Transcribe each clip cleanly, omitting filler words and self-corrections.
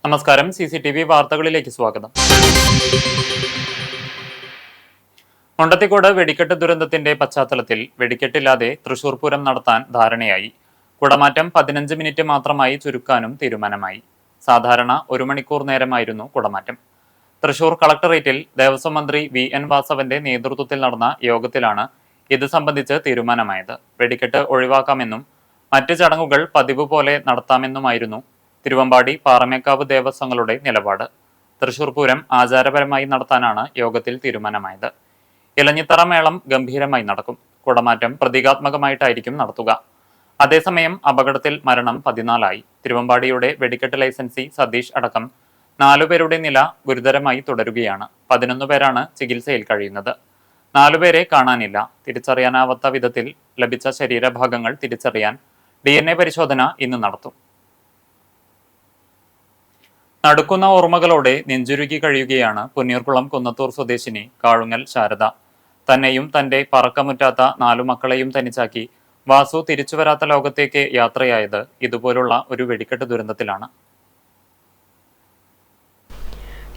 നമസ്കാരം. CCTV വാർത്തകളിലേക്ക് സ്വാഗതം. മുണ്ടത്തിക്കോട് വെടിക്കെട്ട് ദുരന്തത്തിന്റെ പശ്ചാത്തലത്തിൽ വെടിക്കെട്ടില്ലാതെ തൃശൂർ പൂരം നടത്താൻ ധാരണയായി. കുടമാറ്റം 15 മിനിറ്റ് മാത്രമായി ചുരുക്കാനും തീരുമാനമായി. സാധാരണ 1 മണിക്കൂർ നേരമായിരുന്നു കുടമാറ്റം. തൃശൂർ കളക്ടറേറ്റിൽ ദേവസ്വം മന്ത്രി VN വാസവന്റെ നേതൃത്വത്തിൽ നടന്ന യോഗത്തിലാണ് ഇത് സംബന്ധിച്ച് തീരുമാനമായത്. വെടിക്കെട്ട് ഒഴിവാക്കാമെന്നും മറ്റ് ചടങ്ങുകൾ പതിവ് പോലെ നടത്താമെന്നുമായിരുന്നു തിരുവമ്പാടി പാറമേക്കാവ് ദേവസ്വങ്ങളുടെ നിലപാട്. തൃശൂർ പൂരം ആചാരപരമായി നടത്താനാണ് യോഗത്തിൽ തീരുമാനമായത്. ഇലഞ്ഞിത്തറ മേളം ഗംഭീരമായി നടക്കും. കുടമാറ്റം പ്രതീകാത്മകമായിട്ടായിരിക്കും നടത്തുക. അതേസമയം അപകടത്തിൽ മരണം 14ആയി. തിരുവമ്പാടിയുടെ വെടിക്കെട്ട് ലൈസൻസി സതീഷ് അടക്കം 4 പേരുടെ നില ഗുരുതരമായി തുടരുകയാണ്. 11 പേരാണ് ചികിത്സയിൽ കഴിയുന്നത്. 4 പേരെ കാണാനില്ല. തിരിച്ചറിയാനാവാത്ത വിധത്തിൽ ലഭിച്ച ശരീരഭാഗങ്ങൾ തിരിച്ചറിയാൻ DNA പരിശോധന ഇന്ന് നടത്തും. നടുക്കുന്ന ഓർമ്മകളോടെ നെഞ്ചുരുകി കഴിയുകയാണ് പുന്നീർകുളം കുന്നത്തൂർ സ്വദേശിനി കാഴുങ്ങൽ ശാരദ. തന്നെയും തന്റെ പറക്കമുറ്റാത്ത 4 മക്കളെയും തനിച്ചാക്കി വാസു തിരിച്ചുവരാത്ത ലോകത്തേക്ക് യാത്രയായത് ഇതുപോലുള്ള ഒരു വെടിക്കെട്ട് ദുരന്തത്തിലാണ്.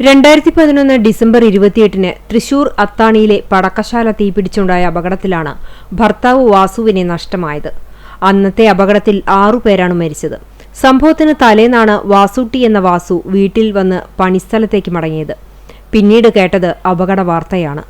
2011 ഡിസംബർ 28-ന് തൃശൂർ അത്താണിയിലെ പടക്കശാല തീപിടിച്ചുണ്ടായ അപകടത്തിലാണ് ഭർത്താവ് വാസുവിനെ നഷ്ടമായത്. അന്നത്തെ അപകടത്തിൽ 6 പേരാണ് മരിച്ചത്. സംഭവത്തിന് തലേന്നാണ് വാസുട്ടി എന്ന വാസു വീട്ടിൽ വന്ന് പണിസ്ഥലത്തേക്ക് മടങ്ങിയത്. പിന്നീട് കേട്ടത് അപകട വാർത്തയാണ്.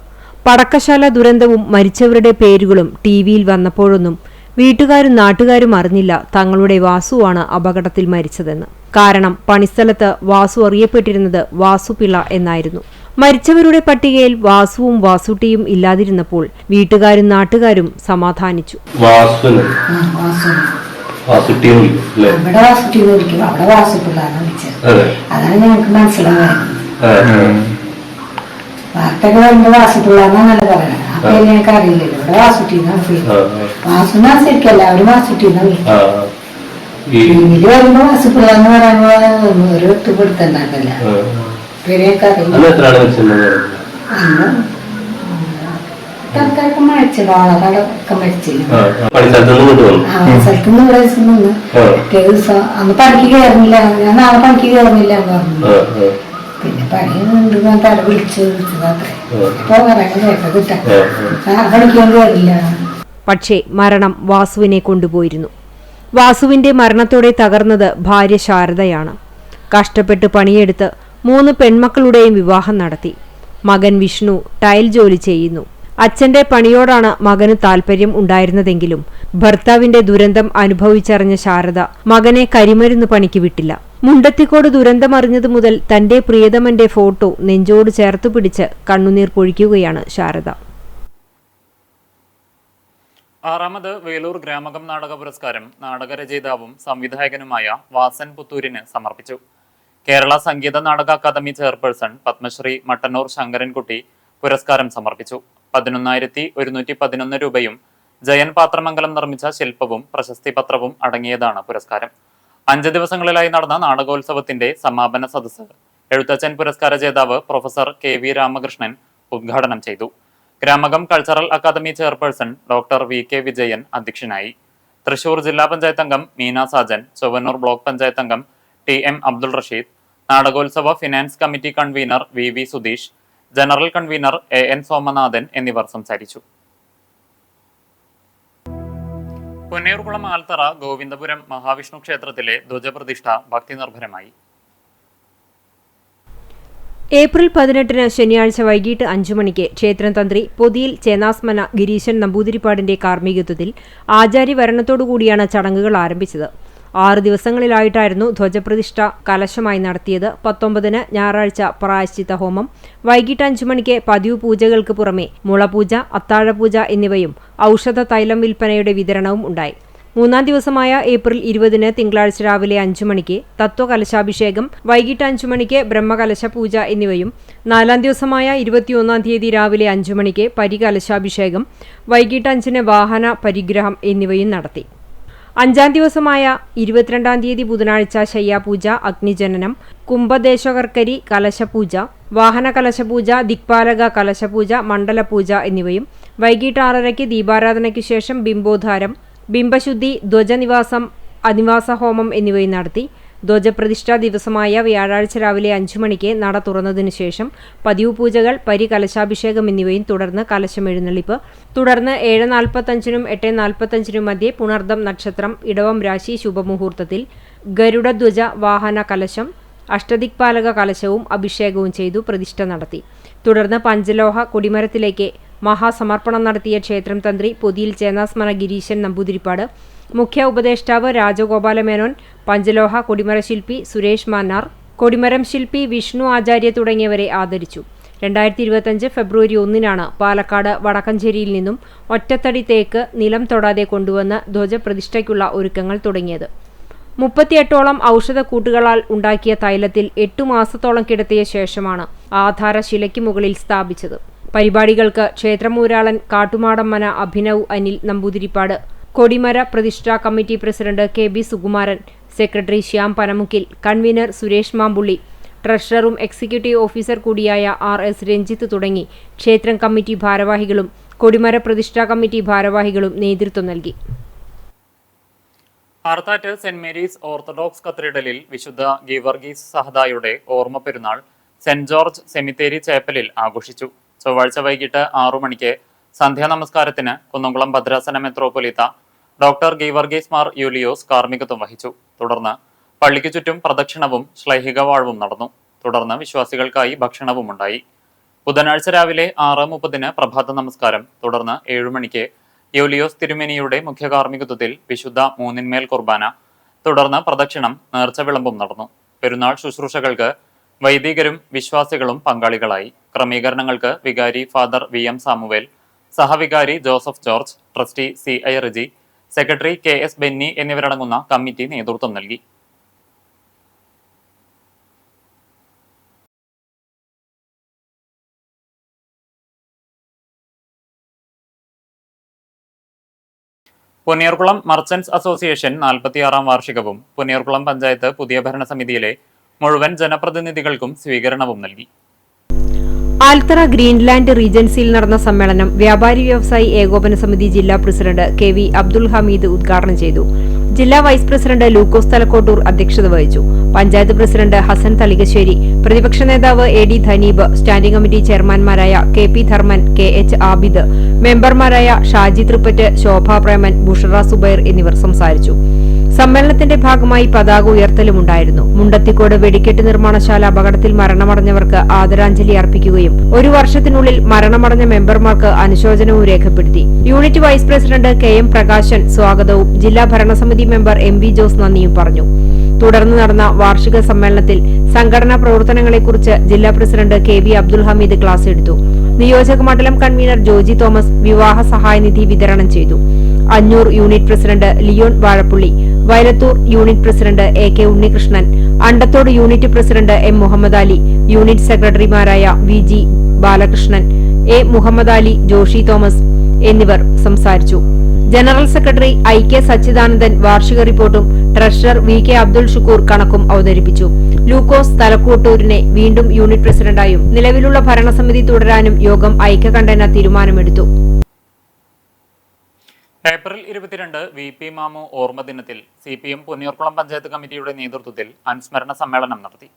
പടക്കശാല ദുരന്തവും മരിച്ചവരുടെ പേരുകളും TV-യിൽ വന്നപ്പോഴൊന്നും വീട്ടുകാരും നാട്ടുകാരും അറിഞ്ഞില്ല തങ്ങളുടെ വാസുവാണ് അപകടത്തിൽ മരിച്ചതെന്ന്. കാരണം പണിസ്ഥലത്ത് വാസു അറിയപ്പെട്ടിരുന്നത് വാസുപിള്ള എന്നായിരുന്നു. മരിച്ചവരുടെ പട്ടികയിൽ വാസുവും വാസുട്ടിയും ഇല്ലാതിരുന്നപ്പോൾ വീട്ടുകാരും നാട്ടുകാരും സമാധാനിച്ചു. അതാണ് ഞങ്ങൾക്ക് മനസ്സിലാവുന്നത്. വാർത്തകൾ വരുമ്പോ വാസുപിള്ളാന്നല്ല പറയണത്. ആ പേര് ഞങ്ങൾക്ക് അറിയില്ലല്ലോ. ഇവിടെ വാസുട്ടിന്നാണ് പേര്. വാസുന്നാ ശരിക്കും എല്ലാവരും വാസുട്ടിന്നാണ്. ഇതില് വരുമ്പോ വാസുപിള്ള എന്ന് പറയുമ്പോ ഒരു ഒത്തുപിടുത്തുണ്ടാക്കല്ല. പേര് ഞങ്ങൾക്ക് അറിയില്ല. ആൾക്കാരൊക്കെ മരിച്ചല്ലോ. ആളൊക്കെ മരിച്ചില്ല. സ്ഥലത്തുനിന്ന് ഇവിടെ നിന്ന് ദിവസം അന്ന് പണിക്ക് കയറുന്നില്ല. ഞാൻ നാളെ പണിക്ക് കയറുന്നില്ല എന്ന് പറഞ്ഞു. പിന്നെ പണി തല വിളിച്ചതത്രേ. ഇപ്പൊ പറയുന്നത് കേട്ടത് പണിക്കാൻ കയറില്ല. പക്ഷേ മരണം വാസുവിനെ കൊണ്ടുപോയിരുന്നു. വാസുവിന്റെ മരണത്തോടെ തകർന്നത് ഭാര്യ ശാരദയാണ്. കഷ്ടപ്പെട്ട് പണിയെടുത്ത് 3 പെൺമക്കളുടെയും വിവാഹം നടത്തി. മകൻ വിഷ്ണു ടൈൽ ജോലി ചെയ്യുന്നു. അച്ഛന്റെ പണിയോടാണ് മകന് താല്പര്യം ഉണ്ടായിരുന്നതെങ്കിലും ഭർത്താവിന്റെ ദുരന്തം അനുഭവിച്ചറിഞ്ഞ ശാരദ മകനെ കരിമരുന്ന് പണിക്ക് വിട്ടില്ല. മുണ്ടത്തിക്കോട് ദുരന്തമറിഞ്ഞതു മുതൽ തന്റെ പ്രിയതമന്റെ ഫോട്ടോ നെഞ്ചോട് ചേർത്തു പിടിച്ച് കണ്ണുനീർ പൊഴിക്കുകയാണ് ശാരദ. 6ാമത് വേലൂർ ഗ്രാമകം നാടക പുരസ്കാരം നാടകരചയിതാവും സംവിധായകനുമായ വാസൻ പുത്തൂരിന് സമർപ്പിച്ചു. കേരള സംഗീത നാടക അക്കാദമി ചെയർപേഴ്സൺ പത്മശ്രീ മട്ടന്നൂർ ശങ്കരൻകുട്ടി പുരസ്കാരം സമർപ്പിച്ചു. 11,111 രൂപയും ജയൻ പാത്രമംഗലം നിർമ്മിച്ച ശില്പവും പ്രശസ്തി പത്രവും അടങ്ങിയതാണ് പുരസ്കാരം. 5 ദിവസങ്ങളിലായി നടന്ന നാടകോത്സവത്തിന്റെ സമാപന സദസ്സ് എഴുത്തച്ഛൻ പുരസ്കാര ജേതാവ് പ്രൊഫസർ KV രാമകൃഷ്ണൻ ഉദ്ഘാടനം ചെയ്തു. Gramakam cultural academy chairperson doctor VK Vijayan അധ്യക്ഷനായി. തൃശൂർ ജില്ലാ പഞ്ചായത്ത് അംഗം മീന സാജൻ, ചൊവ്വന്നൂർ ബ്ലോക്ക് പഞ്ചായത്ത് അംഗം TM അബ്ദുൾ റഷീദ്, നാടകോത്സവ finance committee convener VV Sudheesh, general convener AN Somanathan എന്നിവർ സംസാരിച്ചു. പൊന്നേർകുളം ആൽത്തറ ഗോവിന്ദപുരം മഹാവിഷ്ണു ക്ഷേത്രത്തിലെ ധ്വജപ്രതിഷ്ഠ ഭക്തിനിർഭരമായി. ഏപ്രിൽ 18-ന് ശനിയാഴ്ച വൈകിട്ട് 5 മണിക്ക് ക്ഷേത്രം തന്ത്രി പൊതിയിൽ ചേനാസ്മന ഗിരീശൻ നമ്പൂതിരിപ്പാടിന്റെ കാർമ്മികത്വത്തിൽ ആചാര്യവരണത്തോടുകൂടിയാണ് ചടങ്ങുകൾ ആരംഭിച്ചത്. 6 ദിവസങ്ങളിലായിട്ടായിരുന്നു ധ്വജപ്രതിഷ്ഠ കലശമായി നടത്തിയത്. 19-ന് ഞായറാഴ്ച പ്രായശ്ചിത്ത ഹോമം, വൈകിട്ട് 5 മണിക്ക് പതിവ് പൂജകൾക്ക് പുറമെ മുളപൂജ, അത്താഴപൂജ എന്നിവയും ഔഷധ തൈലം വിൽപ്പനയുടെ വിതരണവും ഉണ്ടായി. 3-ാം ദിവസമായ ഏപ്രിൽ 20-ന് തിങ്കളാഴ്ച രാവിലെ 5 മണിക്ക് തത്വകലശാഭിഷേകം, വൈകിട്ട് 5 മണിക്ക് ബ്രഹ്മകലശ പൂജ എന്നിവയും 4-ാം ദിവസമായ 21-ാം തീയതി രാവിലെ 5 മണിക്ക് പരികലശാഭിഷേകം, വൈകിട്ട് 5-ന് വാഹന പരിഗ്രഹം എന്നിവയും നടത്തി. 5-ാം ദിവസമായ 22-ാം തീയതി ബുധനാഴ്ച ശയ്യാപൂജ, അഗ്നിജനനം, കുംഭദേശകർക്കരി കലശപൂജ, വാഹന കലശപൂജ, ദിക്പാലക കലശപൂജ, മണ്ഡലപൂജ എന്നിവയും വൈകിട്ട് 6:30-ക്ക് ദീപാരാധനയ്ക്ക് ശേഷം ബിംബോദ്ധാരം, ബിംബശുദ്ധി, ധ്വജനിവാസം, അനിവാസ ഹോമം എന്നിവയും നടത്തി. ധ്വജപ്രതിഷ്ഠാ ദിവസമായ വ്യാഴാഴ്ച രാവിലെ 5 മണിക്ക് നട തുറന്നതിനു ശേഷം പതിവ് പൂജകൾ, കലശാഭിഷേകം എന്നിവയും തുടർന്ന് കലശം എഴുന്നള്ളിപ്പ്. തുടർന്ന് 7:45-നും 8:45-നും മധ്യേ പുണർദം നക്ഷത്രം, ഇടവം രാശി ശുഭമുഹൂർത്തത്തിൽ ഗരുഡധ്വജ വാഹന കലശം, അഷ്ടദിക്പാലക കലശവും അഭിഷേകവും ചെയ്തു പ്രതിഷ്ഠ നടത്തി. തുടർന്ന് പഞ്ചലോഹ കൊടിമരത്തിലേക്ക് മഹാസമർപ്പണം നടത്തിയ ക്ഷേത്രം തന്ത്രി പൊതിയിൽ ചേന്നാസ്മന ഗിരീശൻ നമ്പൂതിരിപ്പാട്, മുഖ്യ ഉപദേഷ്ടാവ് രാജഗോപാല മേനോൻ, പഞ്ചലോഹ കൊടിമരശില്പി സുരേഷ് മാന്നാർ, കൊടിമരം ശില്പി വിഷ്ണു ആചാര്യ തുടങ്ങിയവരെ ആദരിച്ചു. 2025 ഫെബ്രുവരി 1-നാണ് പാലക്കാട് വടക്കഞ്ചേരിയിൽ നിന്നും ഒറ്റത്തടി തേക്ക് നിലം തൊടാതെ കൊണ്ടുവന്ന് ധ്വജപ്രതിഷ്ഠയ്ക്കുള്ള ഒരുക്കങ്ങൾ തുടങ്ങിയത്. 38ഓളം ഔഷധക്കൂട്ടുകളാൽ ഉണ്ടാക്കിയ തൈലത്തിൽ 8 മാസത്തോളം കിടത്തിയ ശേഷമാണ് ആധാരശിലയ്ക്ക് മുകളിൽ സ്ഥാപിച്ചത്. പരിപാടികൾക്ക് ക്ഷേത്രമൂരാളൻ കാട്ടുമാടമ്മന അഭിനവ് അനിൽ നമ്പൂതിരിപ്പാട്, കൊടിമര പ്രതിഷ്ഠാ committee president KB Sukumaran, secretary Shyam Panamukkil, convener Suresh Mampully, ട്രഷററും എക്സിക്യൂട്ടീവ് ഓഫീസർ കൂടിയായ RS രഞ്ജിത്ത് തുടങ്ങി ക്ഷേത്രം കമ്മിറ്റി ഭാരവാഹികളും കൊടിമര പ്രതിഷ്ഠാ കമ്മിറ്റി ഭാരവാഹികളും നേതൃത്വം നൽകി. ആർത്താറ്റ് സെന്റ് മേരീസ് ഓർത്തഡോക്സ് കത്തീഡ്രലിൽ വിശുദ്ധ ഗീവർഗീസ് സഹദായുടെ ഓർമ്മ പെരുന്നാൾ സെന്റ് ജോർജ് സെമിത്തേരി ചേപ്പലിൽ ആഘോഷിച്ചു. ചൊവ്വാഴ്ച വൈകിട്ട് 6 മണിക്ക് സന്ധ്യാനമസ്കാരത്തിന് കുന്നംകുളം ഭദ്രാസന മെത്രോപൊലീത്ത ഡോക്ടർ ഗീവർഗീസ് മാർ യൂലിയോസ് കാർമ്മികത്വം വഹിച്ചു. തുടർന്ന് പള്ളിക്ക് ചുറ്റും പ്രദക്ഷിണവും ശ്ലൈഹിക വാഴ്വും നടന്നു. തുടർന്ന് വിശ്വാസികൾക്കായി ഭക്ഷണവും ഉണ്ടായി. ബുധനാഴ്ച രാവിലെ 6:30-ന് പ്രഭാത നമസ്കാരം, തുടർന്ന് 7 മണിക്ക് യൂലിയോസ് തിരുമേനിയുടെ മുഖ്യ കാർമ്മികത്വത്തിൽ വിശുദ്ധ മൂന്നിന്മേൽ കുർബാന, തുടർന്ന് പ്രദക്ഷിണം, നേർച്ച വിളമ്പും നടന്നു. പെരുന്നാൾ ശുശ്രൂഷകൾക്ക് വൈദികരും വിശ്വാസികളും പങ്കാളികളായി. ക്രമീകരണങ്ങൾക്ക് വികാരി ഫാദർ VM സാമുവേൽ, സഹവികാരി Joseph George, trustee CI Riji, secretary KS Benny എന്നിവരടങ്ങുന്ന കമ്മിറ്റി നേതൃത്വം നൽകി. പുന്നയൂർകുളം മർച്ചന്റ്സ് അസോസിയേഷൻ 46-ാം വാർഷികവും പുന്നയൂർകുളം പഞ്ചായത്ത് പുതിയ ഭരണസമിതിയിലെ മുഴുവൻ ജനപ്രതിനിധികൾക്കും സ്വീകരണവും നൽകി. ആൽത്തറ ഗ്രീൻലാൻഡ് റീജൻസിയിൽ നടന്ന സമ്മേളനം വ്യാപാരി വ്യവസായി ഏകോപന സമിതി ജില്ലാ പ്രസിഡന്റ് KV അബ്ദുൽ ഹമീദ് ഉദ്ഘാടനം ചെയ്തു. ജില്ലാ വൈസ് പ്രസിഡന്റ് ലൂക്കോസ് തലക്കോട്ടൂർ അധ്യക്ഷത വഹിച്ചു. പഞ്ചായത്ത് പ്രസിഡന്റ് ഹസൻ തളികശ്ശേരി, പ്രതിപക്ഷ നേതാവ് AD ധനീബ്, സ്റ്റാൻഡിംഗ് കമ്മിറ്റി ചെയർമാൻമാരായ KP ധർമ്മൻ, KH ആബിദ്, മെമ്പർമാരായ ഷാജി തൃപ്പറ്റ്, ശോഭാ പ്രേമൻ, ബുഷറ സുബൈർ എന്നിവർ സംസാരിച്ചു. സമ്മേളനത്തിന്റെ ഭാഗമായി പതാക ഉയർത്തലുമുണ്ടായിരുന്നു. മുണ്ടത്തിക്കോട് വെടിക്കെട്ട് നിർമ്മാണശാല അപകടത്തിൽ മരണമടഞ്ഞവർക്ക് ആദരാഞ്ജലി അർപ്പിക്കുകയും 1 വർഷത്തിനുള്ളിൽ മരണമടഞ്ഞ മെമ്പർമാർക്ക് അനുശോചനവും രേഖപ്പെടുത്തി. Unit vice president KM Prakashan സ്വാഗതവും ജില്ലാ ഭരണസമിതി മെമ്പർ MV ജോസ് നന്ദിയും പറഞ്ഞു. തുടർന്ന് നടന്ന വാർഷിക സമ്മേളനത്തിൽ സംഘടനാ പ്രവർത്തനങ്ങളെക്കുറിച്ച് ജില്ലാ president KV Abdul Hameed class എടുത്തു. നിയോജക മണ്ഡലം കൺവീനർ ജോജി തോമസ് വിവാഹ സഹായനിധി വിതരണം ചെയ്തു. Anjoor unit president Leon Vazhappully, Vayalathur unit president AK Unnikrishnan, Andathode unit president M Muhammad Ali, unit സെക്രട്ടറിമാരായ VG Balakrishnan, A Muhammad Ali, Joshy Thomas എന്നിവർ സംസാരിച്ചു. ജനറൽ സെക്രട്ടറി IK സച്ചിദാനന്ദൻ വാർഷിക റിപ്പോർട്ടും ട്രഷറർ VK അബ്ദുൾ ഷുക്കൂർ കണക്കും അവതരിപ്പിച്ചു. ലൂക്കോസ് തലക്കോട്ടൂരിനെ വീണ്ടും യൂണിറ്റ് പ്രസിഡന്റായും നിലവിലുള്ള ഭരണസമിതി തുടരാനും യോഗം ഐക്യകണ്ഠേന തീരുമാനമെടുത്തു. ഏപ്രിൽ 22 VP മാമു ഓർമ്മ ദിനത്തിൽ CPM പുന്നയൂർകുളം പഞ്ചായത്ത് കമ്മിറ്റിയുടെ നേതൃത്വത്തിൽ അനുസ്മരണ സമ്മേളനം നടത്തി.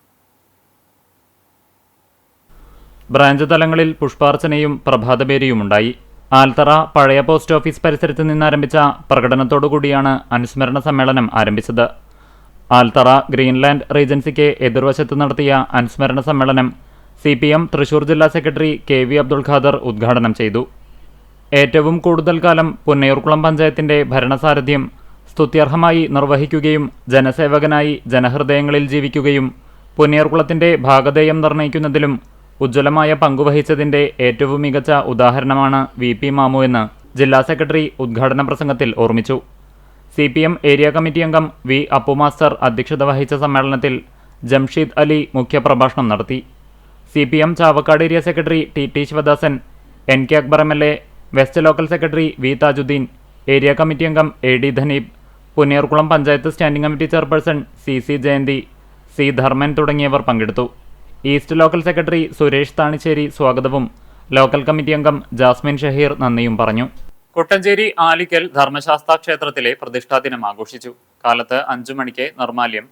ബ്രാഞ്ച് തലങ്ങളിൽ പുഷ്പാർച്ചനയും പ്രഭാതപേരിയുമുണ്ടായി. ആൽത്തറ പഴയ പോസ്റ്റ് ഓഫീസ് പരിസരത്ത് നിന്നാരംഭിച്ച പ്രകടനത്തോടുകൂടിയാണ് അനുസ്മരണ സമ്മേളനം ആരംഭിച്ചത്. ആൽത്തറ ഗ്രീൻലാൻഡ് റീജൻസിക്ക് എതിർവശത്ത് നടത്തിയ അനുസ്മരണ സമ്മേളനം CPM തൃശൂർ ജില്ലാ സെക്രട്ടറി KV അബ്ദുൽ ഖാദർ ഉദ്ഘാടനം ചെയ്തു. ഏറ്റവും കൂടുതൽ കാലം പുന്നയൂർകുളം പഞ്ചായത്തിന്റെ ഭരണസാരഥ്യം സ്തുത്യർഹമായി നിർവഹിക്കുകയും ജനസേവകനായി ജനഹൃദയങ്ങളിൽ ജീവിക്കുകയും പുന്നയൂർകുളത്തിന്റെ ഭാഗധേയം നിർണ്ണയിക്കുന്നതിലും ഉജ്ജ്വലമായ പങ്കുവഹിച്ചതിന്റെ ഏറ്റവും മികച്ച ഉദാഹരണമാണ് VP മാമു എന്ന് ജില്ലാ സെക്രട്ടറി ഉദ്ഘാടന പ്രസംഗത്തിൽ ഓർമ്മിച്ചു. CPM ഏരിയ കമ്മിറ്റി അംഗം V അപ്പു മാസ്റ്റർ അധ്യക്ഷത വഹിച്ച സമ്മേളനത്തിൽ ജംഷീദ് അലി മുഖ്യപ്രഭാഷണം നടത്തി. CPM Chavakkad area secretary TT Sivadasan, NK Akbar MLA, west local secretary V Thajudheen, area committee അംഗം AD Dhaneeb, Punnayurkulam panchayat standing committee chairperson CC Jayanthi, C Dharman തുടങ്ങിയവർ പങ്കെടുത്തു. East local secretary Suresh Thanissery സ്വാഗതവും ലോക്കൽ കമ്മിറ്റി അംഗം ജാസ്മിൻ ഷഹീർ നന്ദിയും പറഞ്ഞു. കുട്ടഞ്ചേരി ആലിക്കൽ ധർമ്മശാസ്ത്ര ക്ഷേത്രത്തിലെ പ്രതിഷ്ഠാദിനം ആഘോഷിച്ചു. കാലത്ത് 5 മണിക്ക് നിർമാല്യം,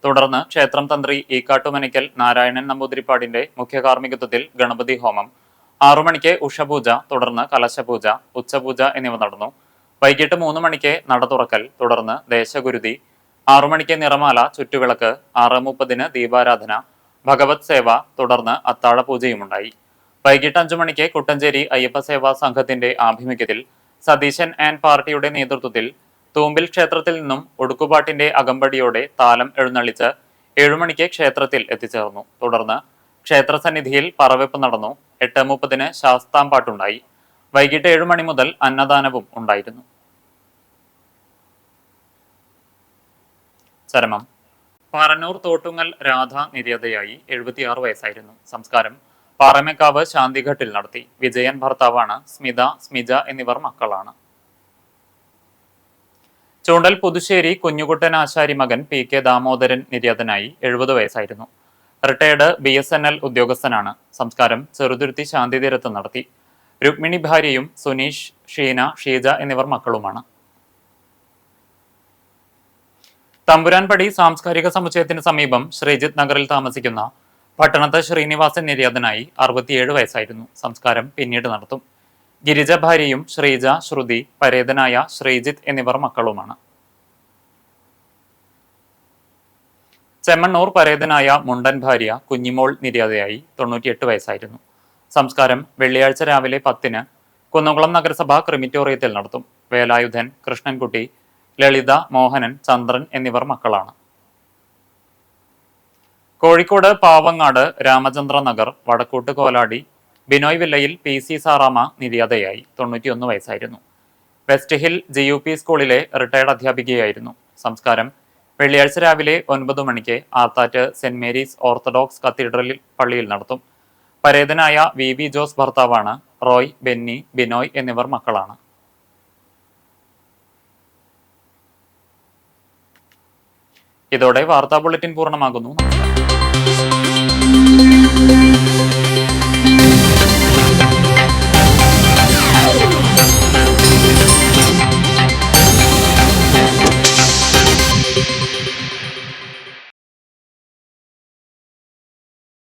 തുടർന്ന് ക്ഷേത്രം തന്ത്രി ഈക്കാട്ടുമനയ്ക്കൽ നാരായണൻ നമ്പൂതിരിപ്പാടിന്റെ മുഖ്യ കാർമ്മികത്വത്തിൽ ഗണപതി ഹോമം, 6 മണിക്ക് ഉഷപൂജ, തുടർന്ന് കലശപൂജ, ഉച്ചപൂജ എന്നിവ നടന്നു. വൈകിട്ട് 3 മണിക്ക് നട തുറക്കൽ, തുടർന്ന് ദേശഗുരുതി, 6 മണിക്ക് നിറമാല, ചുറ്റുവിളക്ക്, 6:30 ദീപാരാധന, ഭഗവത് സേവ, തുടർന്ന് അത്താഴപൂജയുമുണ്ടായി. വൈകിട്ട് 5 മണിക്ക് കുട്ടഞ്ചേരി അയ്യപ്പ സേവാ സംഘത്തിന്റെ ആഭിമുഖ്യത്തിൽ സതീശൻ ആൻഡ് പാർട്ടിയുടെ നേതൃത്വത്തിൽ തൂമ്പിൽ ക്ഷേത്രത്തിൽ നിന്നും ഒടുക്കുപാട്ടിന്റെ അകമ്പടിയോടെ താലം എഴുന്നള്ളിച്ച് 7 മണിക്ക് ക്ഷേത്രത്തിൽ എത്തിച്ചേർന്നു. തുടർന്ന് ക്ഷേത്രസന്നിധിയിൽ പറവെപ്പ് നടന്നു. 8:30 ശാസ്താംപാട്ടുണ്ടായി. വൈകിട്ട് 7 മണി മുതൽ അന്നദാനവും ഉണ്ടായിരുന്നു. ചരമം. പാറന്നൂർ തോട്ടുങ്ങൽ രാധ നിര്യാതയായി. 76 വയസ്സായിരുന്നു. സംസ്കാരം പാറമേക്കാവ് ശാന്തിഘട്ടിൽ നടത്തി. വിജയൻ ഭർത്താവാണ്. സ്മിത, സ്മിജ എന്നിവർ മക്കളാണ്. ചൂണ്ടൽ പുതുശ്ശേരി കുഞ്ഞുകുട്ടൻ ആശാരി മകൻ PK ദാമോദരൻ നിര്യാതനായി. 70 വയസ്സായിരുന്നു. റിട്ടയർഡ് BSNL ഉദ്യോഗസ്ഥനാണ്. സംസ്കാരം ചെറുതുരുത്തി ശാന്തിതീരത്ത് നടത്തി. രുക്മിണി ഭാര്യയും സുനീഷ്, ഷീന, ഷീജ എന്നിവർ മക്കളുമാണ്. തമ്പുരാൻപടി സാംസ്കാരിക സമുച്ചയത്തിന് സമീപം ശ്രീജിത്ത് നഗറിൽ താമസിക്കുന്ന പട്ടണത്ത് ശ്രീനിവാസൻ നിര്യാതനായി. 67 വയസ്സായിരുന്നു. സംസ്കാരം പിന്നീട് നടത്തും. ഗിരിജ ഭാര്യയും ശ്രീജ, ശ്രുതി, പരേതനായ ശ്രീജിത്ത് എന്നിവർ മക്കളുമാണ്. ചെമ്മണ്ണൂർ പരേതനായ മുണ്ടൻ ഭാര്യ കുഞ്ഞിമോൾ നിര്യാതയായി. 98 വയസ്സായിരുന്നു. സംസ്കാരം വെള്ളിയാഴ്ച രാവിലെ 10-ന് കുന്നംകുളം നഗരസഭ ക്രിമിറ്റോറിയത്തിൽ നടത്തും. വേലായുധൻ, കൃഷ്ണൻകുട്ടി, ലളിത, മോഹനൻ, ചന്ദ്രൻ എന്നിവർ മക്കളാണ്. കോഴിക്കോട് പാവങ്ങാട് രാമചന്ദ്ര നഗർ വടക്കൂട്ട് കോലാടി ബിനോയ് വില്ലയിൽ PC സാറാമ നിര്യാതയായി. 91 വയസ്സായിരുന്നു. വെസ്റ്റ് ഹിൽ GUP സ്കൂളിലെ റിട്ടയർഡ് അധ്യാപികയായിരുന്നു. സംസ്കാരം വെള്ളിയാഴ്ച രാവിലെ 9 മണിക്ക് Arthat saint Mary's orthodox cathedral പള്ളിയിൽ നടത്തും. പരേതനായ VV ജോസ് ഭർത്താവാണ്. റോയ്, ബെന്നി, ബിനോയ് എന്നിവർ മക്കളാണ്. ഇതോടെ വാർത്താ ബുള്ളറ്റിൻ പൂർണ്ണമാകുന്നു. നമസ്കാരം.